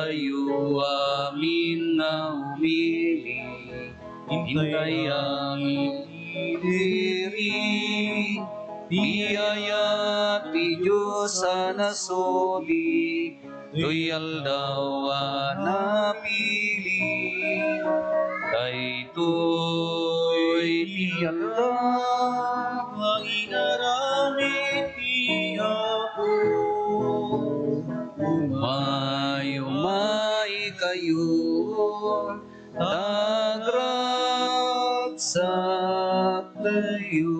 kayo amin na umili, hintay ang diri, biyaya ti Diyos sa nasoli, loyal daw napili, daytoy ti Allah, ang inaramid ti ako. Umay kayo, tagragsak tayo.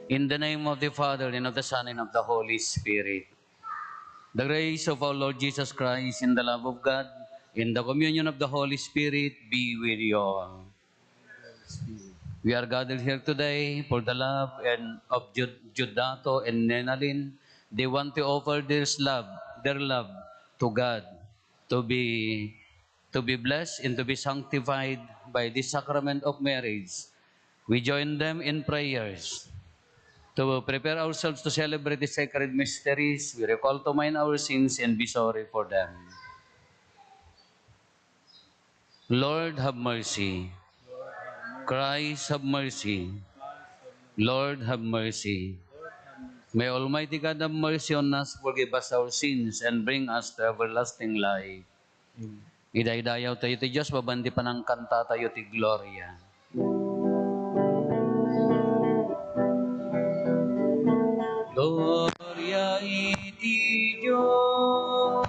In the name of the Father, and of the Son, and of the Holy Spirit. The grace of our Lord Jesus Christ, and the love of God, and the communion of the Holy Spirit be with you all. We are gathered here today for the love and of Judato and Nenalin. They want to offer their love to God, to be blessed and to be sanctified by this sacrament of marriage. We join them in prayers to prepare ourselves to celebrate the sacred mysteries. We recall to mind our sins and be sorry for them. Lord, have mercy. Christ, have mercy. Lord, have mercy. May Almighty God have mercy on us, forgive us our sins, and bring us to everlasting life. Idaydayaw tayo ti Diyos, babandi pa ng kanta tayo ti Gloria. Gloria iti Diyos,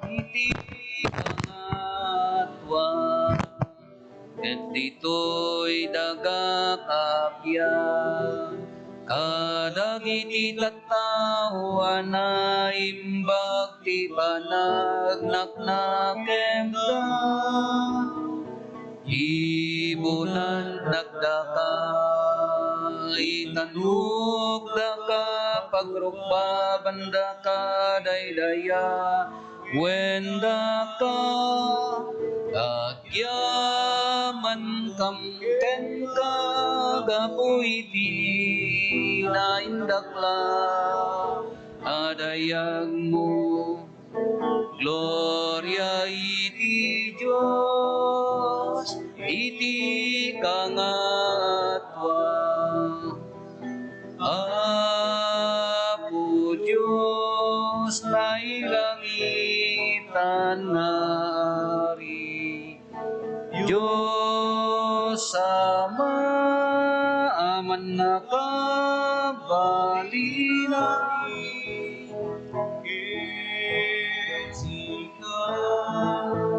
iti pangatwa, ket dito'y dagakapyan, kadagiti tattao na imbag ti panagnaknakem da, ibunan nagdaka, itanuk daka, pagrukba banda ka, daydaya, wenda ka, agyaman kamten ka, gapuiti na indakla, adayag mo, Gloria iti Diyos, iti kangatwa, Apo Diyos na ilangitan ngari, Diyos Ama, aman nakabalinay,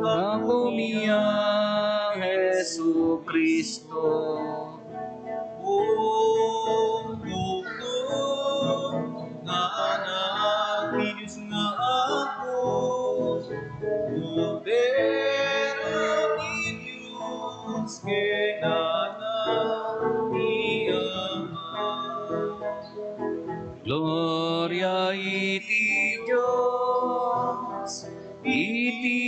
ako niya Jesu Kristo, nga anak ni Diyos nga ako, pero ni Diyos kailangan ni Ama. Gloria iti Diyos, iti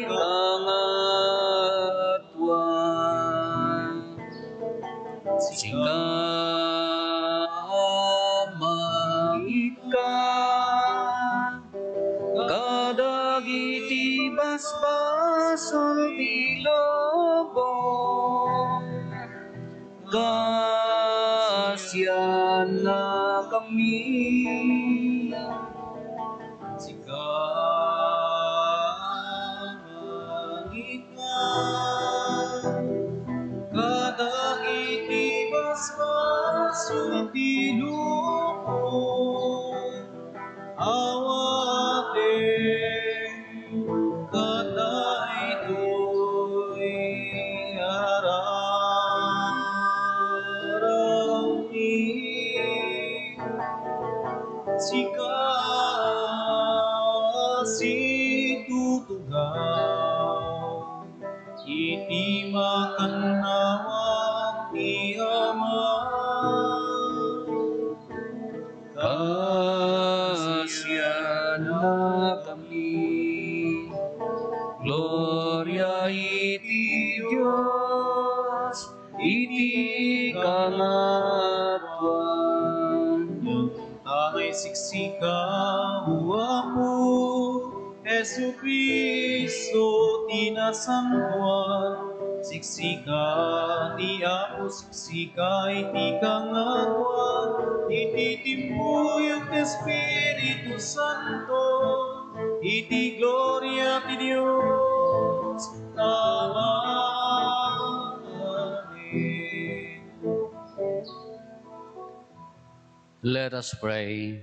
kangatwan, sikamangit ka, kadagiti basbason ti lobong, kasyan na kami, sikamangit ka, kadagiti basbason ti lobong, awaten kadaytoy ararami, situtugaw, iti makanawag ti Ama, kasya na kami. Gloria iti Diyos, iti kangatwan, angay siksika, uwapo, Jesucristo tinasantuan, siksika ti Apo, siksika iti kangagwan, ititimbuyok Espiritu Santo, iti gloria ti Dios. Amen. Let us pray.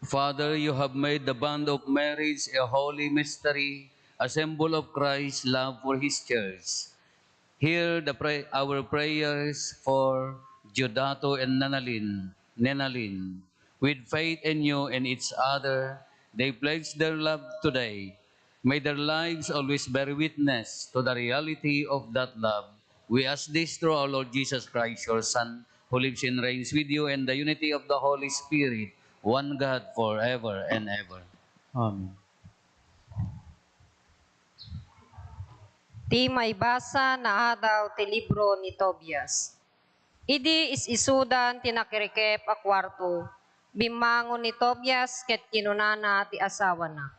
Father, you have made the bond of marriage a holy mystery, a symbol of Christ's love for His church. Hear our prayers for Giudato and Nenalin. With faith in you and each other, they pledge their love today. May their lives always bear witness to the reality of that love. We ask this through our Lord Jesus Christ, your Son, who lives and reigns with you in the unity of the Holy Spirit, one God forever and ever. Amen. Ti may basa na adaw ti libro ni Tobias. Idi is-isudan tinakirikep a kwarto, bimangon ni Tobias ket kinunana ti asawa na.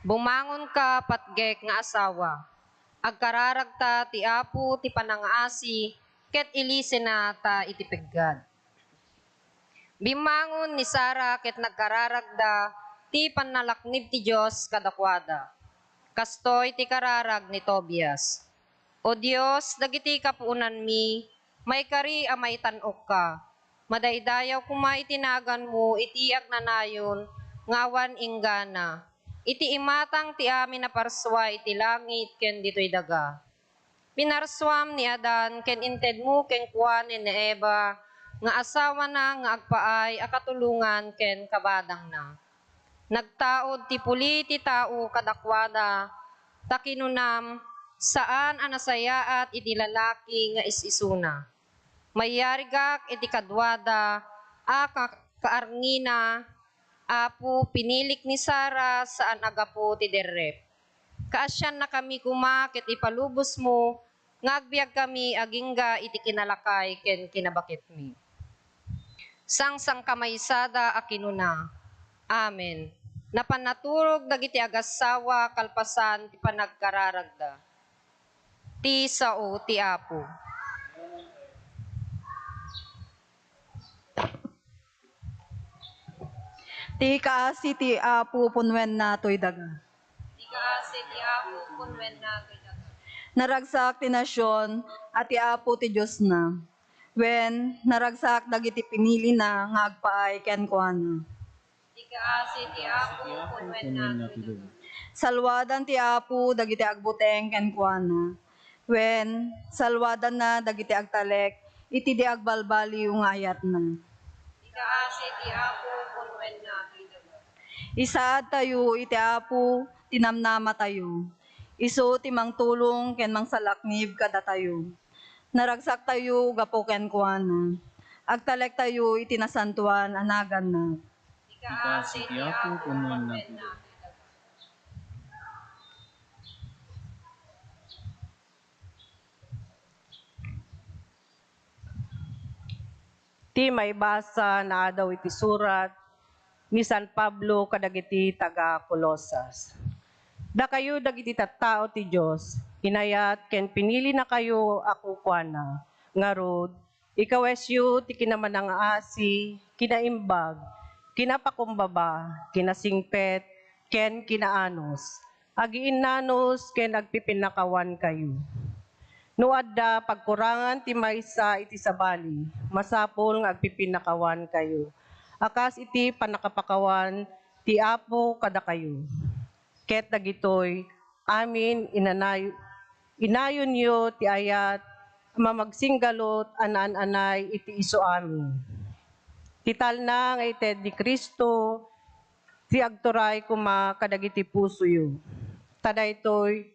Bumangon ka patgek nga asawa, agkararagta ti apo ti panangaasi, ket ilisena ta iti peggad. Bimangon ni Sara ket nagkararagda ti panalaknib ti Dios kadakwada. Kastoy ti kararag ni Tobias. O Dios, dagiti kapuunan mi, may kari a may tanok ka. Madaydayaw kuma itinagan mo, iti agnanayon, ngawan inggana. Iti imatang ti amin na parswa, iti langit, ken dito'y daga. Pinarswam ni Adan, ken inted mo, ken kuwan ni Eva, nga asawa na, nga agpaay, akatulungan, ken kabadang na. Nagtaod ti puli ti tao kadakwada, takinunam, saan anasayaat iti lalaki nga is-isuna. Mayarigak iti kadwada, kaarngina, apo pinilik ni Sara saan agapo ti derrep. Kaasyan na kami kumakit ipalubos mo, ngagbiag kami agingga iti kinalakay ken kinabakit mi. Sang kamaysada akinuna. Amen. Napanaturog dagiti agasawa kalpasan ti panagkararagda. Ti sao ti Apo. Ti kaasi ti Apo punwen na to'y daga. Ti kaasi ti Apo kunwen na to'y daga. Naragsak ti nasyon at ti Apo ti Diyos na. When naragsak dagiti pinili na nga agpaay ken kuana. Ti kaasi ti Apo kunwen na to'y daga. Salwadan ti Apo dagiti agbuteng ken kuana. When salwadan na dagiti agtalek iti di agbalbaliw nga ayat na. Ti kaasi ti Apo kunwen na to'y daga. Isaad tayo iti Apo tinamnama tayo. Isu ti mangtulong ken mangsalaknib kada tayo. Naragsak tayo gapo ken kuana. Agtalek tayo iti nasantuan anagan na. Ti kaasi ti Apo kunwen na to'y daga. Ti may basa na daw iti surat ni San Pablo kadagiti taga Colosas. Da kayo dagiti tattao ti Dios, inayat ken pinili na kayo ako kuana. Ngarod, ikaw esyo ti kinamanangaasi, kinaimbag, kinapakumbaba, kinasingpet, ken kinaanos. Agiin nanos ken agpipinakawan kayo. No adda pagkurangan ti maysa iti sabali, masapol nga agpipinakawan kayo. Akas iti panakapakawan ti Apo kada kayo. Ket dagitoy amin inayon yo ti ayat mamagsinggalot anaan-anay iti isu amin. Tital na nga ited ni Kristo ti agturay kuma kadagiti puso yo. Tadaytoy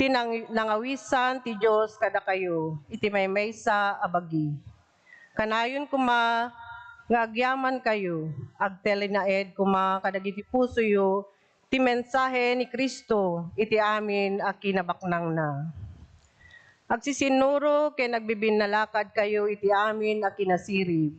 tinangawisan ti Dios kada kayo, iti maymaysa abagi. Kanayon kuma, nga agyaman kayo, agtelinaed kuma kadagiti puso yo, ti mensahe ni Kristo, iti amin a kinabaknang na. Agsisinuro ken nagbibinalakad kayo iti amin a kinasirib.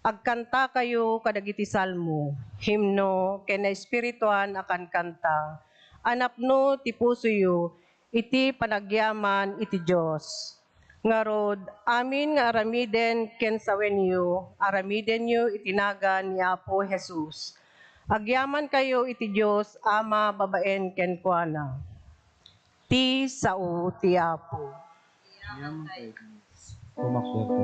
Agkanta kayo kadagiti salmo, himno, ken na espirituan akan kanta. Anapno ti pusoyo, iti panagyaman iti Dios. Ngarod, amin nga aramiden ken sawenyo, aramiden yo itinagan ni Apo Jesus. Agyaman kayo iti Dios, Ama, babaen ken kuana. Ti sao ti Apo. Pumakwerte.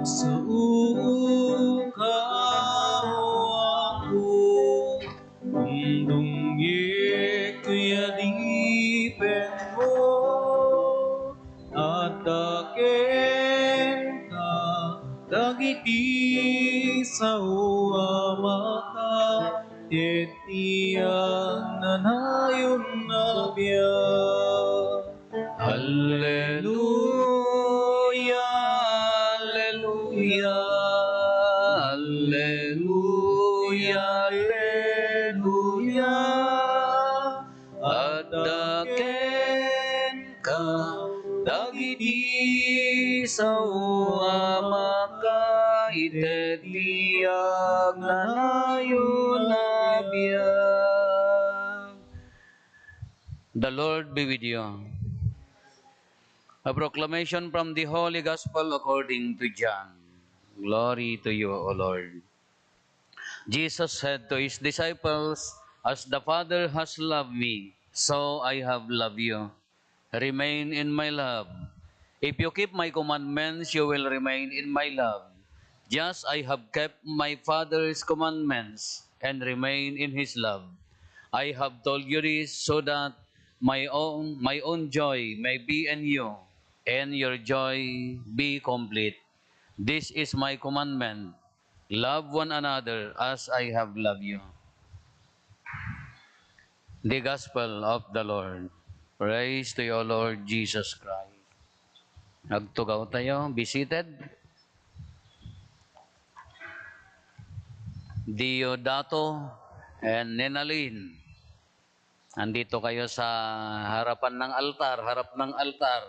Sa uka ako, mundungi kuya dipen mo, at daken ka, dagiti sa uamaka, titiyang nanayon na biya. Hallelujah, Hallelujah, Hallelujah, Hallelujah. At daken ka, dagiti sa uamaka, itetiyag nanayon na biyag. The Lord be with you. A proclamation from the Holy Gospel according to John. Glory to you, O Lord. Jesus said to his disciples, "As the Father has loved me, so I have loved you. Remain in my love. If you keep my commandments, you will remain in my love. Just I have kept my Father's commandments and remain in his love. I have told you this so that my own joy may be in you, and your joy be complete. This is my commandment. Love one another as I have loved you." The Gospel of the Lord. Praise to you, Lord Jesus Christ. Nagtugaw tayo, be seated. Diodato and Nenalyn. Andito kayo sa harapan ng altar, harap ng altar,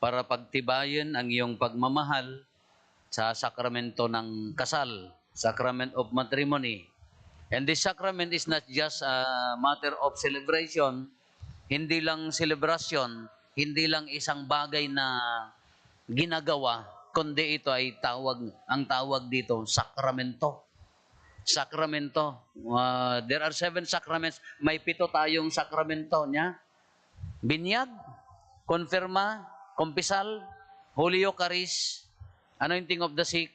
para pagtibayin ang iyong pagmamahal sa sakramento ng kasal, sacrament of matrimony. And this sacrament is not just a matter of celebration, hindi lang celebration, hindi lang isang bagay na ginagawa, kundi ito ay ang tawag dito, sakramento. Sakramento. There are 7 sacraments. May 7 tayong sakramento niya. Binyag, konfirma, kumpisal, Holy Eucharist, anointing of the sick,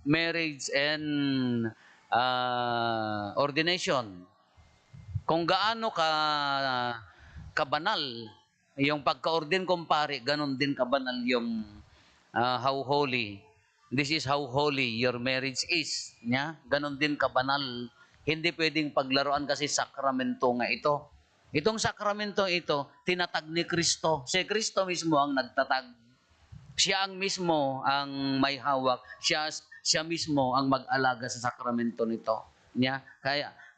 marriage, and ordination. Kung gaano kabanal yung pagka-ordin kumpare, ganun din kabanal yung how holy. This is how holy your marriage is. Ganon din kabanal. Hindi pwedeng paglaruan kasi sakramento nga ito. Itong sakramento ito, tinatag ni Kristo. Si Kristo mismo ang nagtatag. Siya ang mismo ang may hawak. Siya mismo ang mag-alaga sa sakramento nito.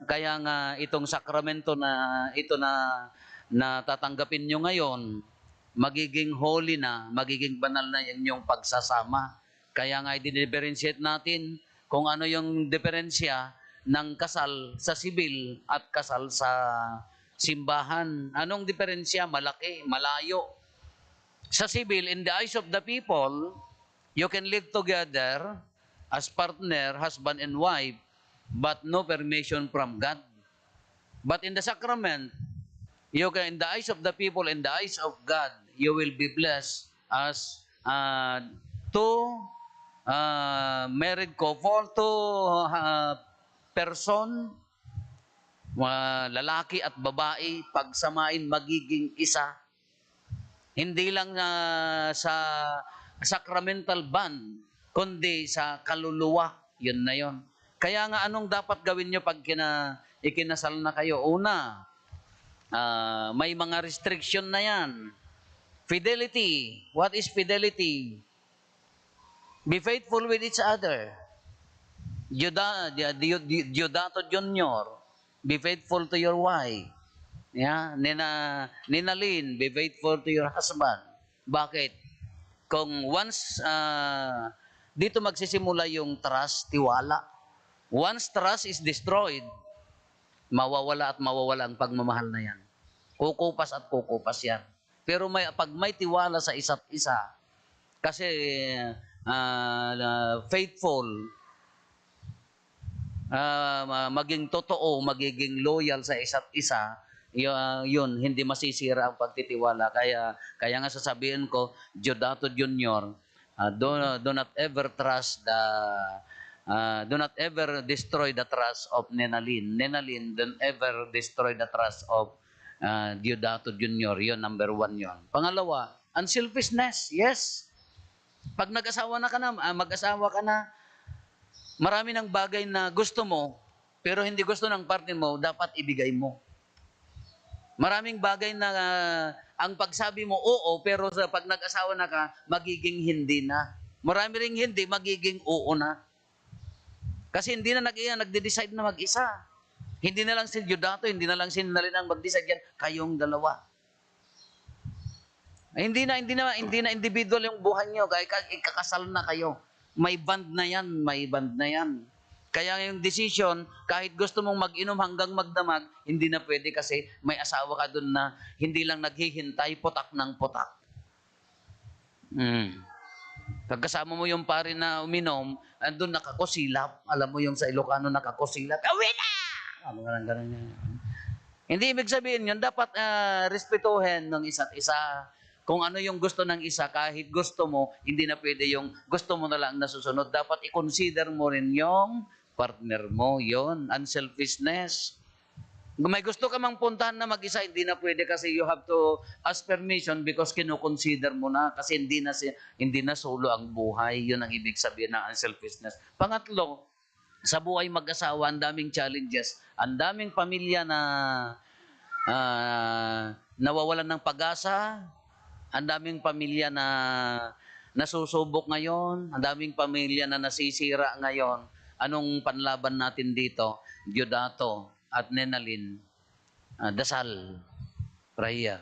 Kaya nga itong sakramento na ito na tatanggapin nyo ngayon, magiging holy na, magiging banal na yung pagsasama. Kaya nga i-differentiate natin kung ano yung diferensya ng kasal sa sibil at kasal sa simbahan. Anong diferensya? Malaki, malayo. Sa sibil, in the eyes of the people, you can live together as partner, husband and wife, but no permission from God. But in the sacrament, in the eyes of the people, in the eyes of God, you will be blessed as two married couple, two person, lalaki at babae, pagsamain magiging isa. Hindi lang sa sacramental bond, kundi sa kaluluwa. Yun na yun. Kaya nga anong dapat gawin nyo pag ikinasal na kayo? Una, may mga restriction na yan. Fidelity. What is fidelity? Be faithful with each other. Diodato Junior, be faithful to your wife. Ninalyn, be faithful to your husband. Bakit? Kung once dito magsisimula yung trust, tiwala. Once trust is destroyed, mawawala at mawawala ang pagmamahal na yan. Kukupas at kukupas yan. Pero pag may tiwala sa isa't isa, kasi faithful, maging totoo, magiging loyal sa isa't isa, yun, hindi masisira ang pagtitiwala. Kaya nga sasabihin ko, Diodato Jr., do not ever trust do not ever destroy the trust of Nenalyn. Nenalyn, don't ever destroy the trust of Diodato Jr. Yun, number 1 yun. Pangalawa, unselfishness. Yes. Pag nag-asawa na ka na, mag-asawa ka na, marami ng bagay na gusto mo, pero hindi gusto ng partner mo, dapat ibigay mo. Maraming bagay na ang pagsabi mo oo, pero pag nag-asawa na ka, magiging hindi na. Marami ring hindi, magiging oo na. Kasi hindi na nagde-decide na mag-isa. Hindi na lang si Diodato, hindi na lang si Nenalyn ang mag-decide yan, kayong dalawa. Hindi na individual yung buhay niyo, kaya ikakasal na kayo. May band na yan, may band na yan. Kaya yung decision, kahit gusto mong mag-inom hanggang magdamag, hindi na pwede kasi may asawa ka dun na hindi lang naghihintay, putak ng putak. Pagkasama mo yung pare na uminom, andun nakakusilap. Alam mo yung sa Ilocano nakakusilap. Uwi na! Ganun. Hindi ibig sabihin yun, dapat respetuhin ng isa't isa. Kung ano yung gusto ng isa, kahit gusto mo, hindi na pwede yung gusto mo na lang nasusunod. Dapat i-consider mo rin yung partner mo. Yon, unselfishness. Kung may gusto ka mang puntahan na mag-isa, hindi na pwede kasi you have to ask permission because kino-consider mo na kasi hindi na solo ang buhay. Yun ang ibig sabihin ng unselfishness. Pangatlo, sa buhay mag-asawa, ang daming challenges. Ang daming pamilya na nawawalan ng pag-asa. Ang daming pamilya na nasusubok ngayon. Ang daming pamilya na nasisira ngayon. Anong panlaban natin dito? Diodato at Nenalyn, dasal, prayer.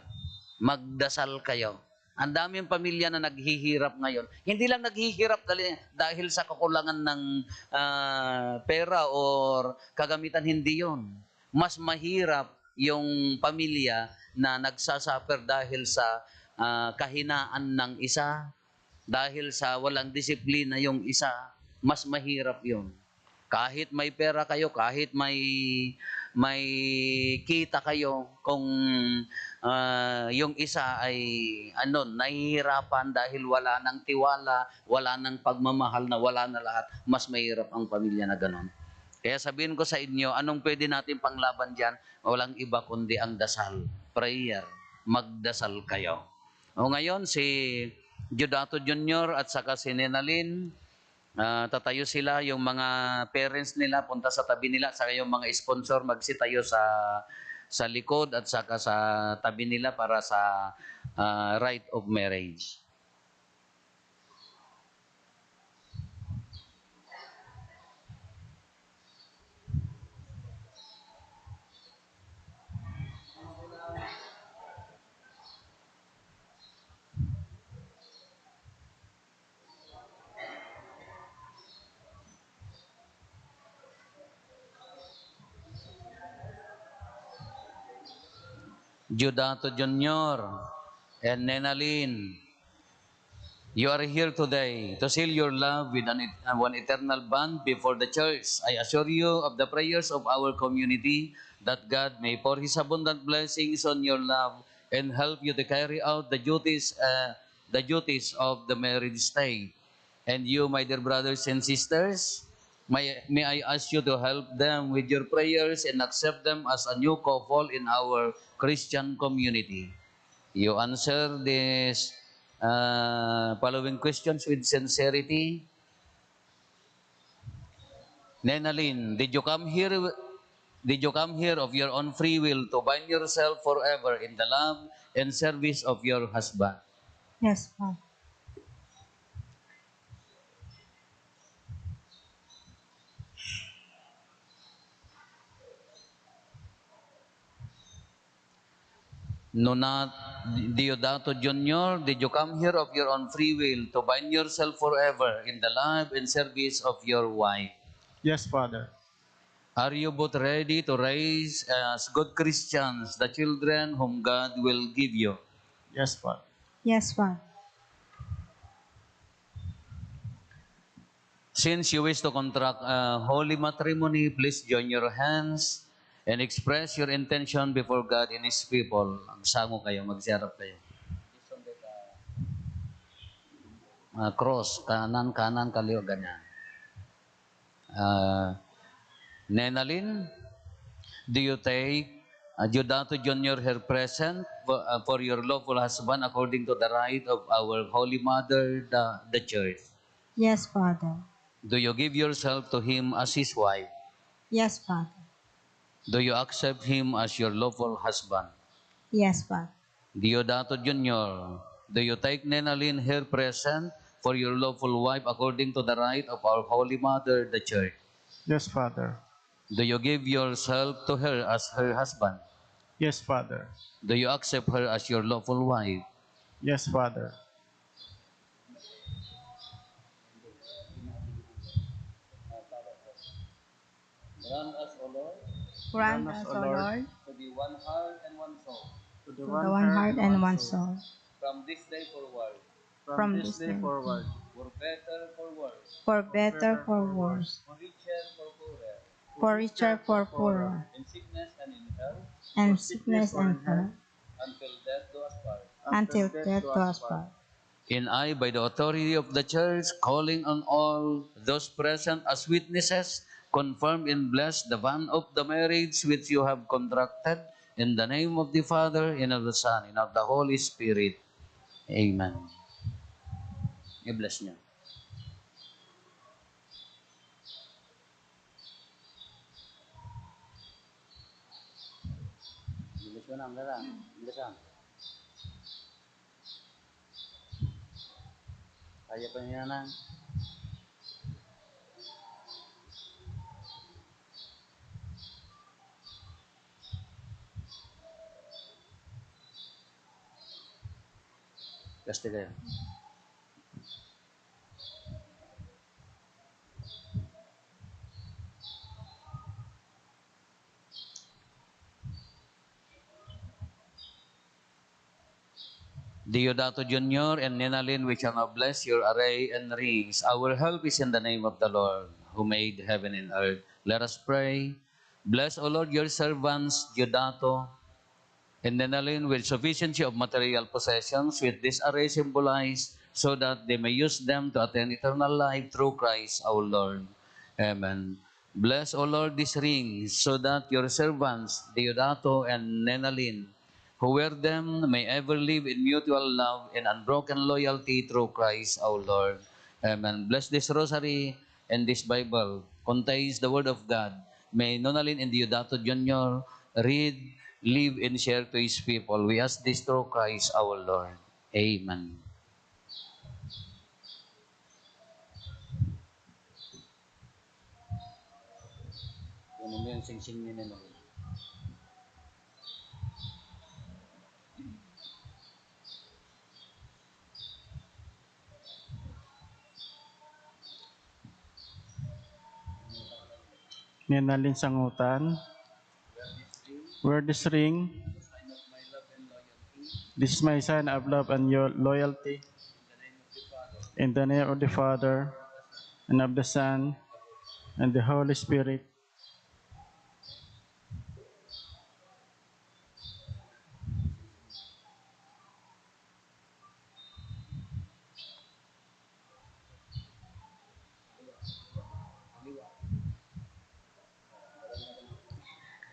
Magdasal kayo. Ang daming pamilya na naghihirap ngayon. Hindi lang naghihirap dahil sa kakulangan ng pera or kagamitan, hindi yon. Mas mahirap yung pamilya na nagsasuffer dahil sa kahinaan ng isa, dahil sa walang disiplina yung isa, mas mahirap yon. Kahit may pera kayo, kahit may kita kayo, kung yung isa ay nahihirapan dahil wala ng tiwala, wala ng pagmamahal, na wala na lahat, mas mahirap ang pamilya na ganon. Kaya sabihin ko sa inyo, anong pwede natin panglaban dyan? Walang iba kundi ang dasal, prayer. Magdasal kayo. O ngayon, si Diodato Jr. at saka si Nenalyn, tatayo sila, yung mga parents nila punta sa tabi nila, saka yung mga sponsor magsitayo sa likod at saka sa tabi nila para sa rite of marriage. Diodato Jr. and Nenalyn, you are here today to seal your love with one eternal bond before the church. I assure you of the prayers of our community that God may pour His abundant blessings on your love and help you to carry out the duties of the marriage state. And you, my dear brothers and sisters, may I ask you to help them with your prayers and accept them as a new couple in our Christian community. You answer this following questions with sincerity. Nenalyn, did you come here of your own free will to bind yourself forever in the love and service of your husband? Yes, pa. No, not Diodato Jr., did you come here of your own free will to bind yourself forever in the love and service of your wife? Yes, Father. Are you both ready to raise as good Christians the children whom God will give you? Yes, Father. Yes, Father. Since you wish to contract a holy matrimony, please join your hands and express your intention before God and His people. Sango kayo, magsarap kayo. Cross, kanan, kanan, kaliwa, ganyan. Nenalyn, do you take Diodato Jr. her present for your lawful husband according to the right of our Holy Mother, the Church? Yes, Father. Do you give yourself to him as his wife? Yes, Father. Do you accept him as your lawful husband? Yes, Father. Diodato Jr., do you take Nenalyn her present for your lawful wife according to the right of our Holy Mother, the Church? Yes, Father. Do you give yourself to her as her husband? Yes, Father. Do you accept her as your lawful wife? Yes, Father. Grant us, O Lord, To be one heart and one soul. To to the one heart and one soul. From this day forward, From this day forward. for better, for worse, For better, for worse. for richer, for poorer, For richer, for poorer. in sickness and in health, And sickness and health. until death do us part. Until death do us part. And I, by the authority of the Church, calling on all those present as witnesses, confirm and bless the bond of the marriage which you have contracted, in the name of the Father, and of the Son, and of the Holy Spirit. Amen. I-bless niyo. Bilis mo na, bilis na. Kaya pa niya na. Kaste kayo. Diodato Jr. and Nenalyn, we shall now bless your array and rings. Our help is in the name of the Lord, who made heaven and earth. Let us pray. Bless, O Lord, your servants, Diodato and Nenalyn, with sufficiency of material possessions, with this array symbolized, so that they may use them to attain eternal life through Christ our Lord. Amen. Bless, O Lord, these rings, so that your servants, Diodato and Nenalyn, who wear them may ever live in mutual love and unbroken loyalty through Christ our Lord. Amen. Bless this rosary and this Bible contains the Word of God. May Nonalyn and Diodato Jr. read, live, and share to His people. We ask this through Christ our Lord. Amen. Ano mo yung sing-sing ni Nonalyn? Nenalyn Sangutan. Wear this ring. This is my sign of love and your loyalty. In the name of the Father, and of the Son, and the Holy Spirit.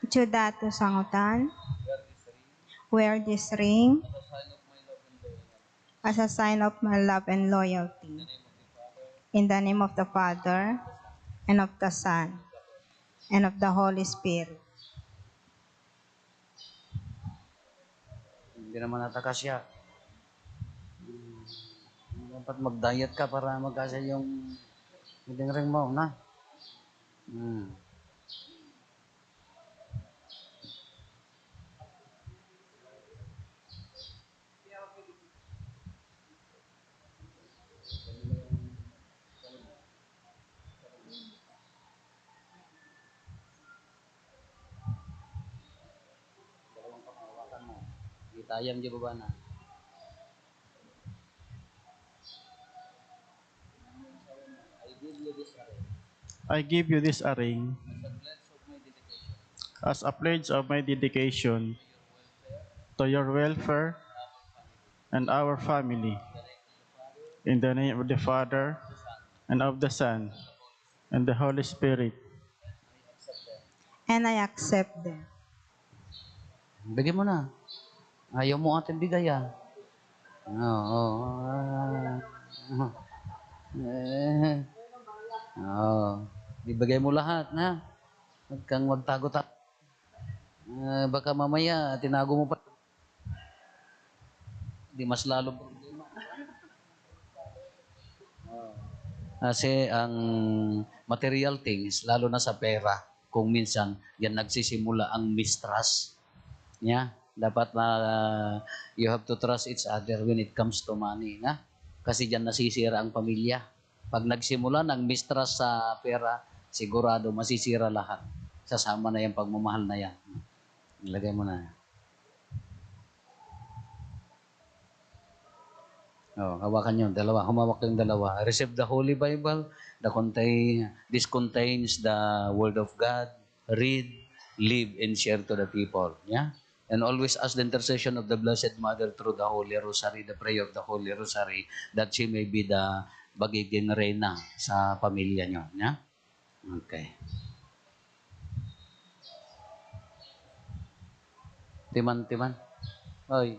Diodato Sangutan, wear this ring as a sign of my love and loyalty. In the name of the Father, and of the Son, and of the Holy Spirit. Hindi naman natakasya. Dapat mag-diet ka para magkasya yung wedding ring mo, na? Tayang di ba na? I give you this ring as a pledge of my dedication to your welfare and our family. In the name of the Father, and of the Son, and the Holy Spirit. and I accept them. Bigyan mo na. Ayaw mo ating bigayan. Oo. Oo. Ibigay mo lahat, na. Huwag kang magtago-tago. Baka mamaya, tinago mo pa. Di mas lalo problema. Kasi ang material things, lalo na sa pera, kung minsan, yan nagsisimula ang mistrust. Yeah? Dapat na you have to trust each other when it comes to money. Na? Kasi dyan nasisira ang pamilya. Pag nagsimula ng mistrust sa pera, sigurado masisira lahat. Sasama na yung pagmamahal na yan. Ilagay mo na. Oh, hawakan yun, dalawa. Humawak yung dalawa. Receive the Holy Bible. This contains the Word of God. Read, live, and share to the people. Yeah? And always ask the intercession of the Blessed Mother through the Holy Rosary, the prayer of the Holy Rosary, that she may be the bagiging reyna sa pamilya nyo. Yeah? Okay. Timan. Oy.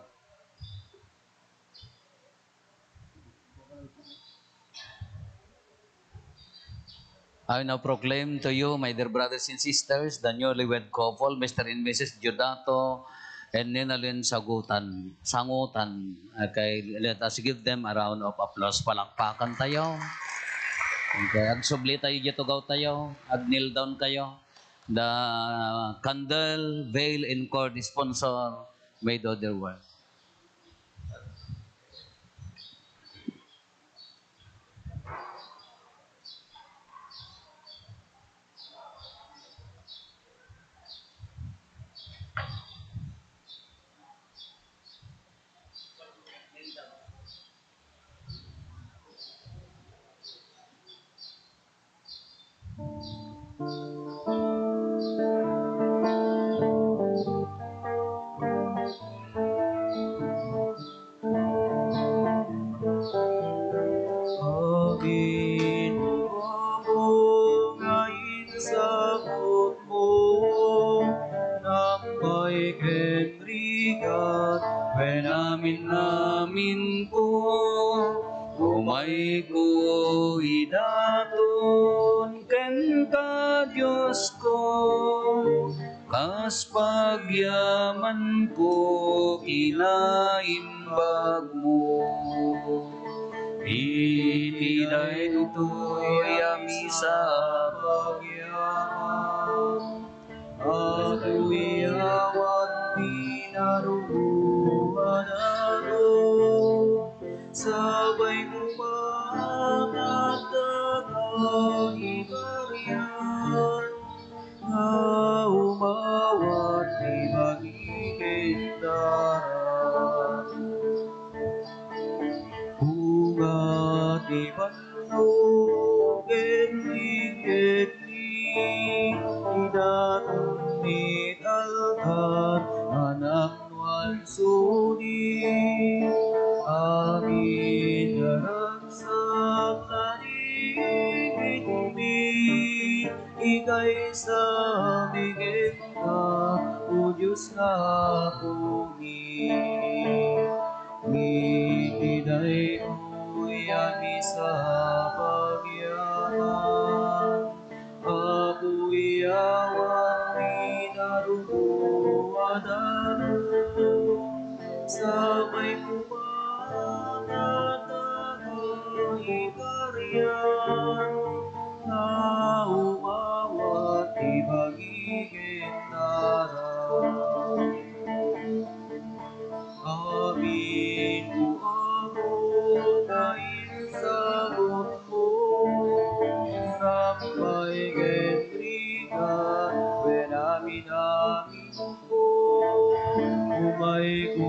I now proclaim to you, my dear brothers and sisters, the newlywed couple, Mr. and Mrs. Judato and Ninalyn Sangutan. Let us give them a round of applause. Palakpakan tayo. Okay. Agsubli tayo dito gaw tayo. Ag-kneel down kayo. The candle, veil, and cord sponsor made other world. Amin. Ako ngayon sabot mo ng may kenrigat. When amin ko, umay ko idaton ken ka Diyos ko. Kas pagyaman ko kinaimbag mo. Itiday to'y ami sa pagyaman. Ako'y awat pinaruguan ako. Sabay mo at ibaryan. Na umawat di magiging darat. Bunga di bandog etli idatong ni altar anak nual sudi amin daragsak tanig mi ikay sa bigit ka o Diyos na pumi. Itiday mo'y ami sa pagyaman. Ako'y awat pinaruguan ako. Sabay pumanat ako ibaryan. Na umawat di magiging darat. Amin ko ako ngayon sabot mo. Sampay kenrigan, when amin ko, umay ko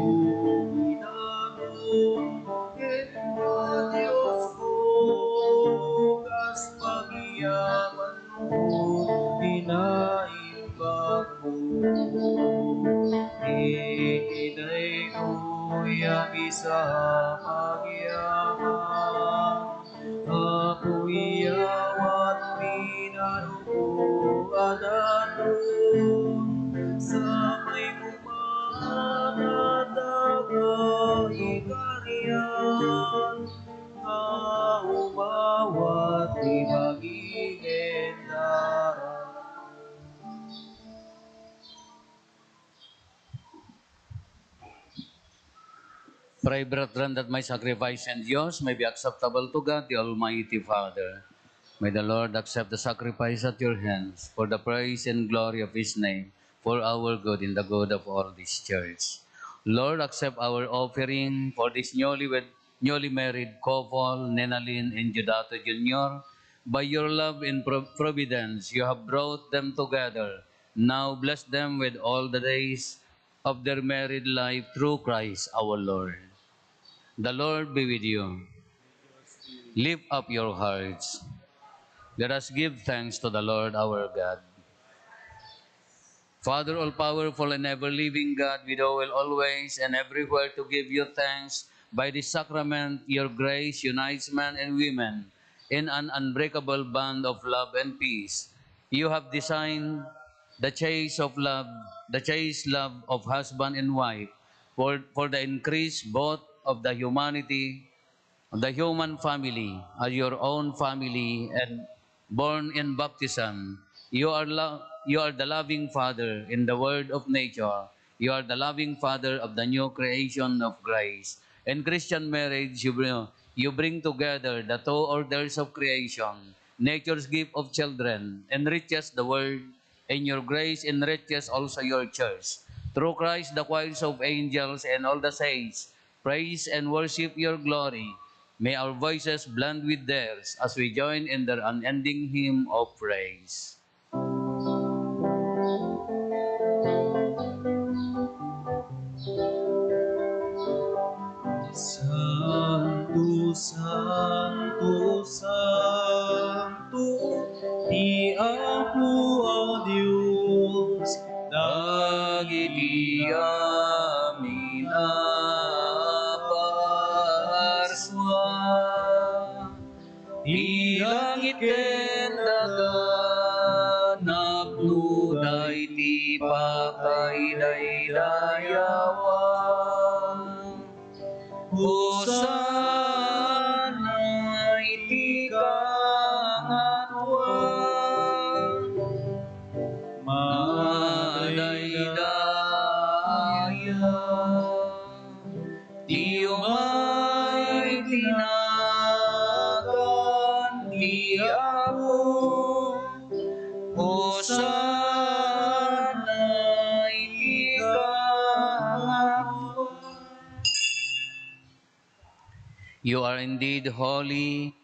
pray, brethren, that my sacrifice and yours may be acceptable to God, the Almighty Father. May the Lord accept the sacrifice at your hands for the praise and glory of His name, for our good and the good of all this church. Lord, accept our offering for this newly married couple, Nenalyn and Judato Jr. By your love and providence, you have brought them together. Now bless them with all the days of their married life through Christ our Lord. The Lord be with you. Lift up your hearts. Let us give thanks to the Lord our God. Father all-powerful and ever-living God, we do will always and everywhere to give you thanks. By this sacrament, your grace unites men and women in an unbreakable bond of love and peace. You have designed the chaste love of husband and wife for the increase both of the human family as your own family and born in baptism. You are the loving Father in the word of nature. You are the loving Father of the new creation of grace. In Christian marriage, you bring together the two orders of creation. Nature's gift of children enriches the world, and your grace enriches also your church. Through Christ, the choirs of angels and all the saints praise and worship your glory. May our voices blend with theirs as we join in their unending hymn of praise. Santo, Santo, Santo, di Apo ang Diyos, Dagiti amin aparswa, di langit ken daga, napnuday ti pakaydaydayawang. Hosana iti kangatwa, madaydaya, ti umay tinagan ti Apo. Hosana iti kangatwa. You are indeed holy,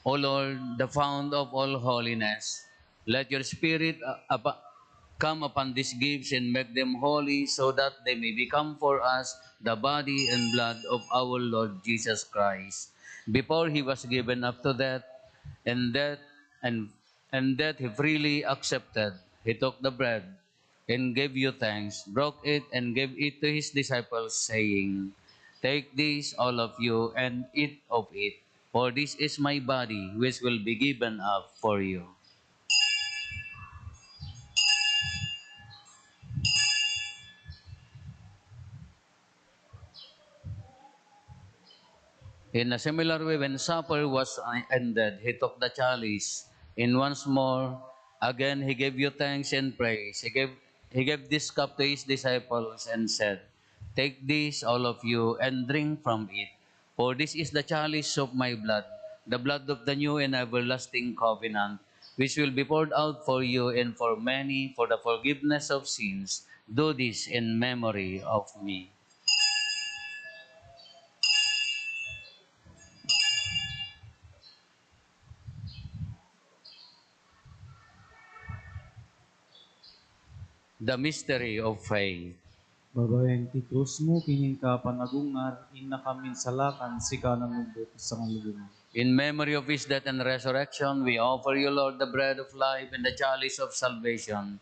O Lord, the fount of all holiness. Let your Spirit come upon these gifts and make them holy, so that they may become for us the body and blood of our Lord Jesus Christ. Before he was given up to death, and that and that he freely accepted, he took the bread and gave you thanks, broke it and gave it to his disciples, saying, "Take this, all of you, and eat of it, for this is my body, which will be given up for you." In a similar way, when supper was ended, he took the chalice, and once more, again he gave you thanks and praise. He gave this cup to his disciples and said, "Take this, all of you, and drink from it. For this is the chalice of my blood, the blood of the new and everlasting covenant, which will be poured out for you and for many for the forgiveness of sins. Do this in memory of me." The mystery of faith. babaeng ti krus mo, kinin ka panagungar, inna kamin salakan, sika nanundot sa ngalugungan. In memory of his death and resurrection, we offer you, Lord, the bread of life and the chalice of salvation.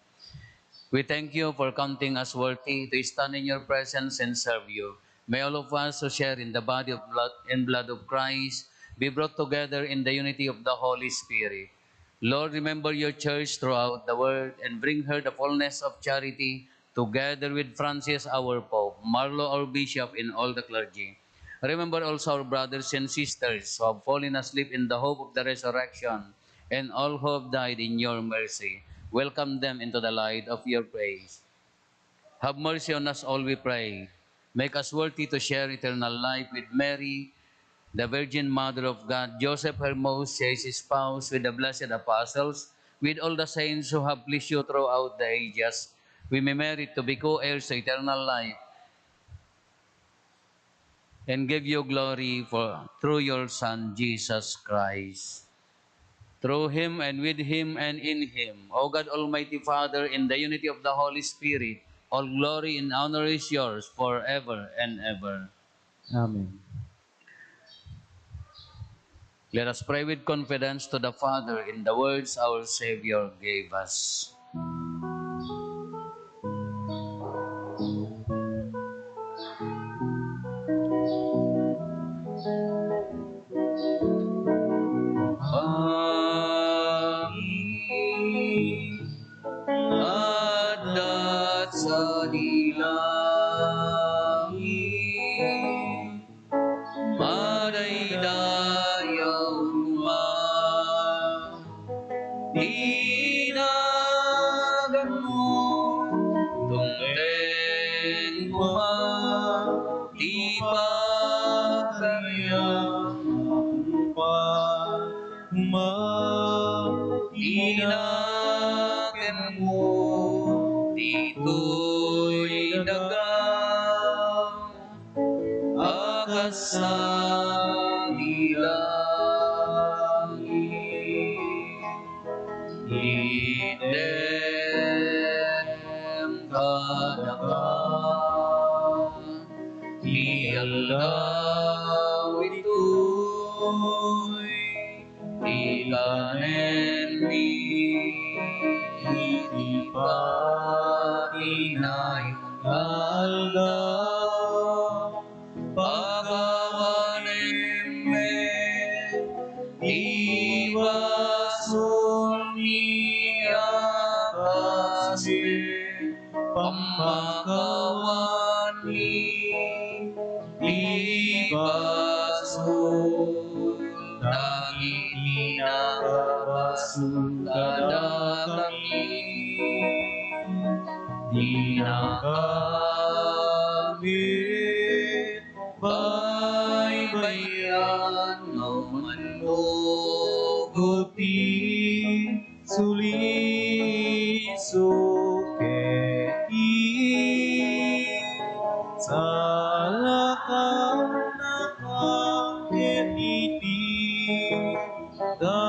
We thank you for counting us worthy to stand in your presence and serve you. May all of us who share in the body of blood of Christ be brought together in the unity of the Holy Spirit. Lord, remember your church throughout the world and bring her the fullness of charity together with Francis, our Pope, Marlo, our Bishop, and all the clergy. Remember also our brothers and sisters who have fallen asleep in the hope of the resurrection and all who have died in your mercy. Welcome them into the light of your praise. Have mercy on us all, we pray, Make us worthy to share eternal life with Mary, the Virgin Mother of God, Joseph, her most chaste spouse, with the blessed apostles, with all the saints who have pleased you throughout the ages. We may merit to be co-heirs to eternal life and give you glory for through your Son, Jesus Christ. Through him and with him and in him, O God Almighty Father, in the unity of the Holy Spirit, all glory and honor is yours forever and ever. Amen. Let us pray with confidence to the Father in the words our Savior gave us. Panginoon, at sa dilangit, madaydayaw ma, tinagan mo, tungteng kuma, di pa kaya tinagan mo, dito'y dagang akasang dilangit. Idem kadaka, ialdaw ito'y ikanen ni itipati na yung aldaw, pagawanem me, iwasul ni akasme, pamakawan ni iwasul, dagiti nakabasul kadakami, di nakamit, baybayan no manluguti, suliso keti, salakam nakaketiti, dakis.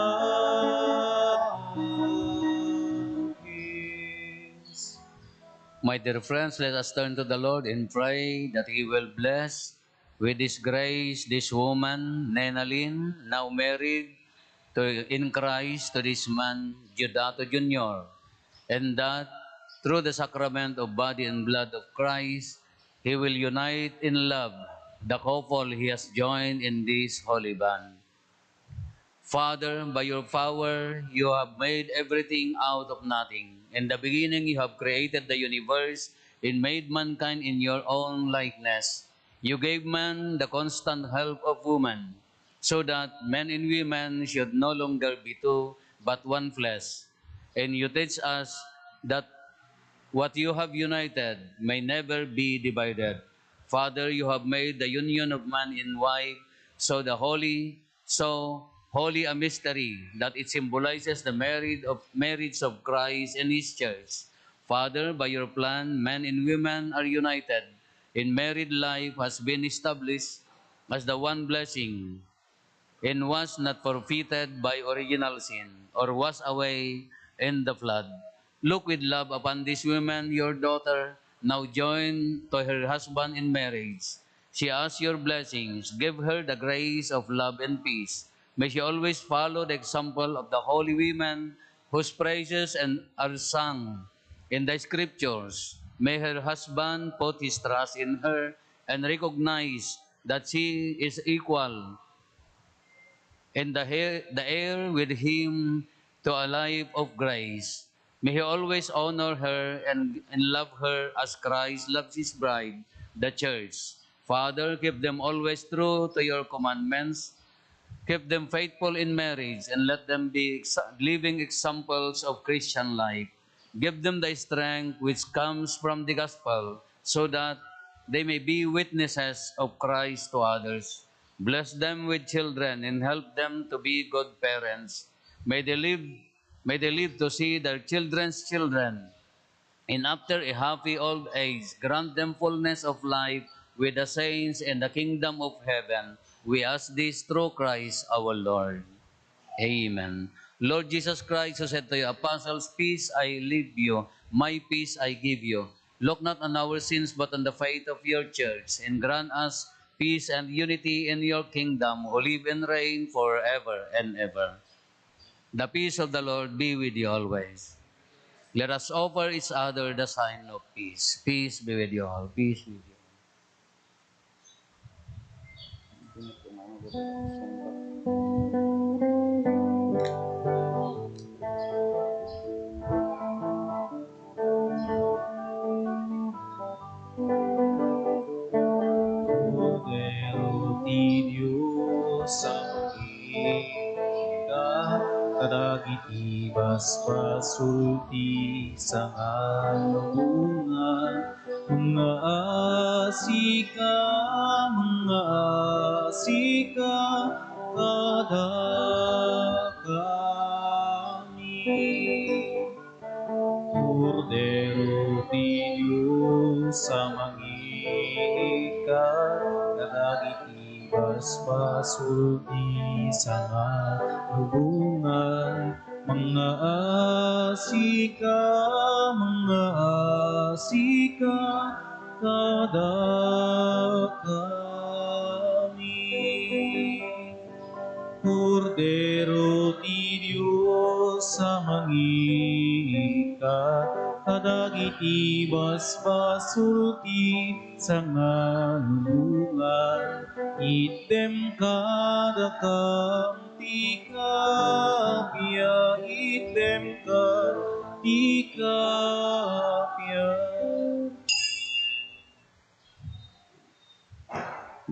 My dear friends, let us turn to the Lord and pray that He will bless with His grace this woman, Nenalyn, now married in Christ to this man, Judato Jr., and that through the sacrament of body and blood of Christ, He will unite in love the couple He has joined in this holy bond. Father, by your power, you have made everything out of nothing. In the beginning, you have created the universe and made mankind in your own likeness. You gave man the constant help of woman, so that men and women should no longer be two, but one flesh. And you teach us that what you have united may never be divided. Father, you have made the union of man and wife so holy a mystery that it symbolizes the marriage of Christ and His church. Father, by your plan, men and women are united, and married life has been established as the one blessing and was not forfeited by original sin or washed away in the flood. Look with love upon this woman, your daughter, now joined to her husband in marriage. She asks your blessings. Give her the grace of love and peace. May she always follow the example of the holy women whose praises are sung in the scriptures. May her husband put his trust in her and recognize that she is equal and the heir with him to a life of grace. May he always honor her and love her as Christ loves his bride, the church. Father, keep them always true to your commandments. Keep them faithful in marriage and let them be living examples of Christian life. Give them the strength which comes from the gospel so that they may be witnesses of Christ to others. Bless them with children and help them to be good parents. May they live to see their children's children. And after a happy old age, grant them fullness of life with the saints in the kingdom of heaven. We ask this through Christ our Lord. Amen. Lord Jesus Christ, who said to your apostles, peace I leave you, my peace I give you. Look not on our sins, but on the faith of your church, and grant us peace and unity in your kingdom, who live and reign forever and ever. The peace of the Lord be with you always. Let us offer each other the sign of peace. Peace be with you all. Peace be with you. Cordero di Diyos ang ika, kadagiti basbasulti sa kalungan. Mga asika, kada kami. Cordero di Diyos sa mangikat, kadagiti basbasulti sa lubungan. Mga asika, kada kami. Cordero di Diyos sa mangikat, kadagiti basbasulti sa ngalulungan. Item kada kamti kapya, item ti kapya.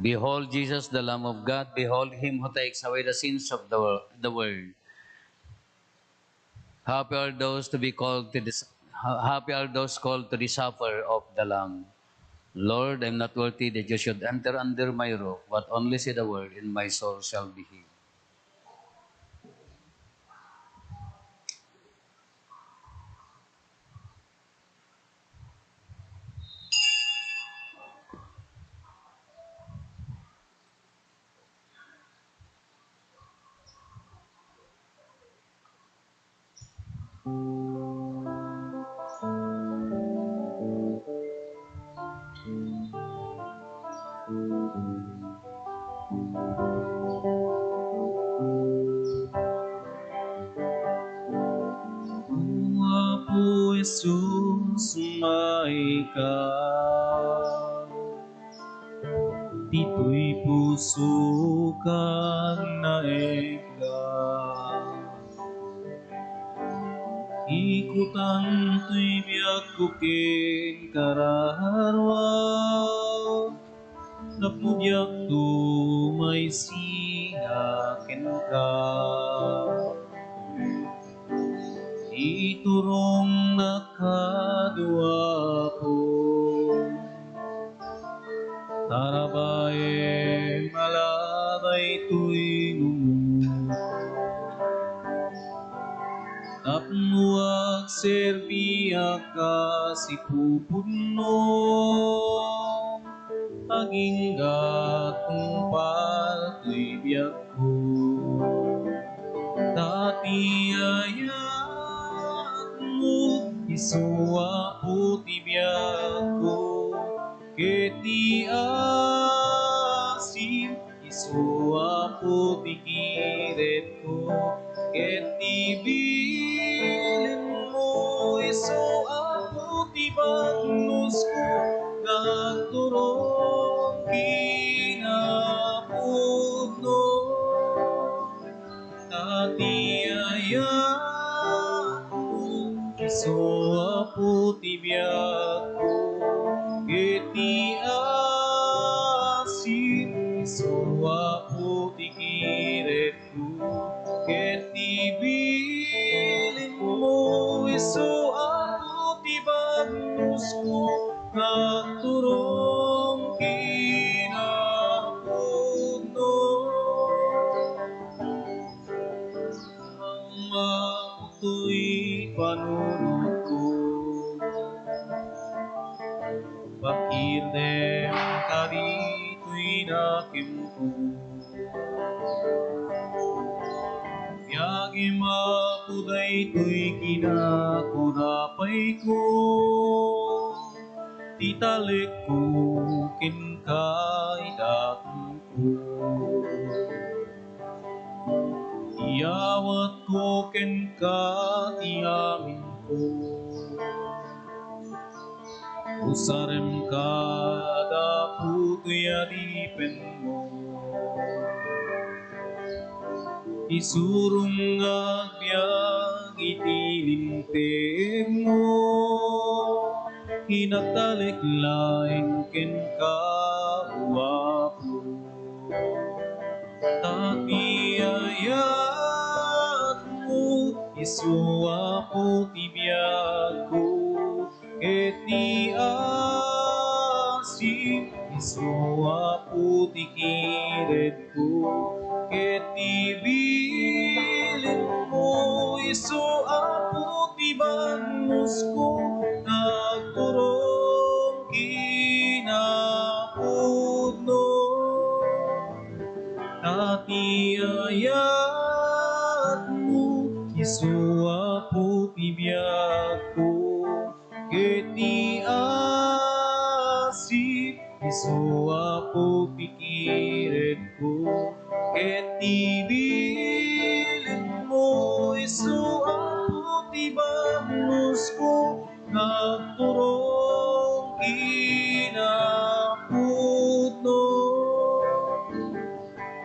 Behold Jesus, the Lamb of God. Behold him who takes away the sins of the world. Happy are those happy are those called to the supper of the Lamb. Lord, I am not worthy that you should enter under my roof, but only say the word, and my soul shall be healed. Apo Jesus, maika, dito'y puso kang naegla. Ikutan to'y biyak kukin kararwa, napudyak to may sinakin ka. Iturong nakadua po, tarabae malabay to'y numu. Tapnuag serbiya ka si pupuno, aging gatumpal to'y biyak ko. Dati ayat mo, isuwa puti biyak ko. Keti asim, isuwa puti kiret ko. Keti bilin mo, isuwa puti bangus ko. Nagturong kinapudno, dati ayat mo, isuwa puti biyak ko. Keti asin, isuwa puti kiret ko. Keti bilin mo, isuwa puti bangus ko. Nagturong to'y panunod ko. Pakirnem ka dito'y nakimpo. Biyagi mapuday to'y kinakurapay ko. Titalik ko kinkay dati ko. Iyawat ko kenka tiyamin ko. Usarem ka dapu tuyaripen mo. Isurong agbyag itininteg mo. Hinagtalik lain ken kawapo. Tapi ayat mo isuwa po tibiyag ko. Eti asip isuwa po tikiret ko. Eti bilin mo isuwa po tibanos ko. Nagturong kinapudno. Tati ayat mo isuwa po tibiyag ko. Keti asip isuwa po pikiret ko. Keti bilin mo isuwa po tibanos ko. Nagturong kinapudno.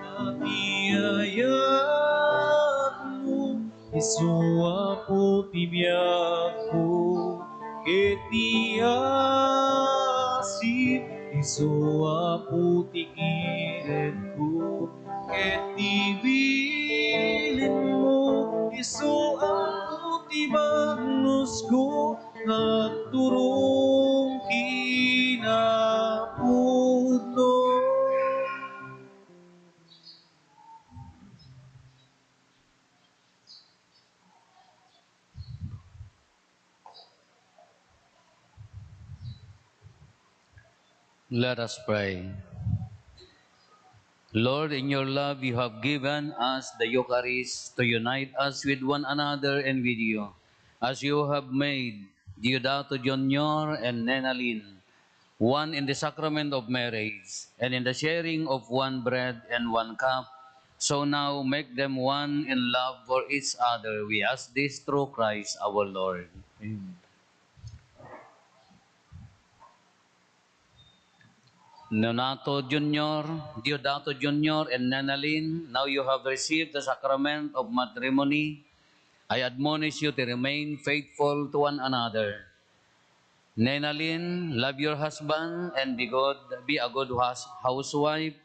Tati ayat mo isuwa po tibiyag ko. Keti asip isuwa po tikiret ko. Keti bilin mo isuwa po tibanos ko. Nagturong kinapudno. Let us pray. Lord, in your love, you have given us the Eucharist to unite us with one another and with you, as you have made Diodato Junior and Nenalin one in the sacrament of marriage and in the sharing of one bread and one cup. So now make them one in love for each other. We ask this through Christ our Lord. Amen. Diodato Junior, and Nanalyn, now you have received the sacrament of matrimony. I admonish you to remain faithful to one another. Nenalyn, love your husband and be a good housewife.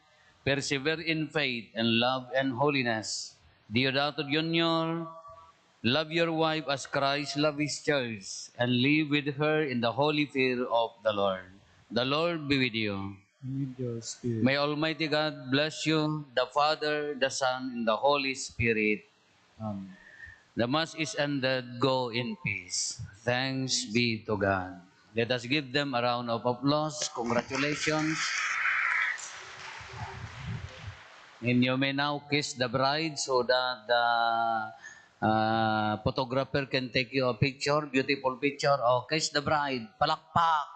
Persevere in faith and love and holiness. Diodato Junior, love your wife as Christ loved his church and live with her in the holy fear of the Lord. The Lord be with you. With your spirit. May Almighty God bless you, the Father, the Son, and the Holy Spirit. Amen. The Mass is ended. Go in peace. Thanks be to God. Let us give them a round of applause. Congratulations. And you may now kiss the bride so that the photographer can take you a picture, beautiful picture. Oh, kiss the bride. Palakpak.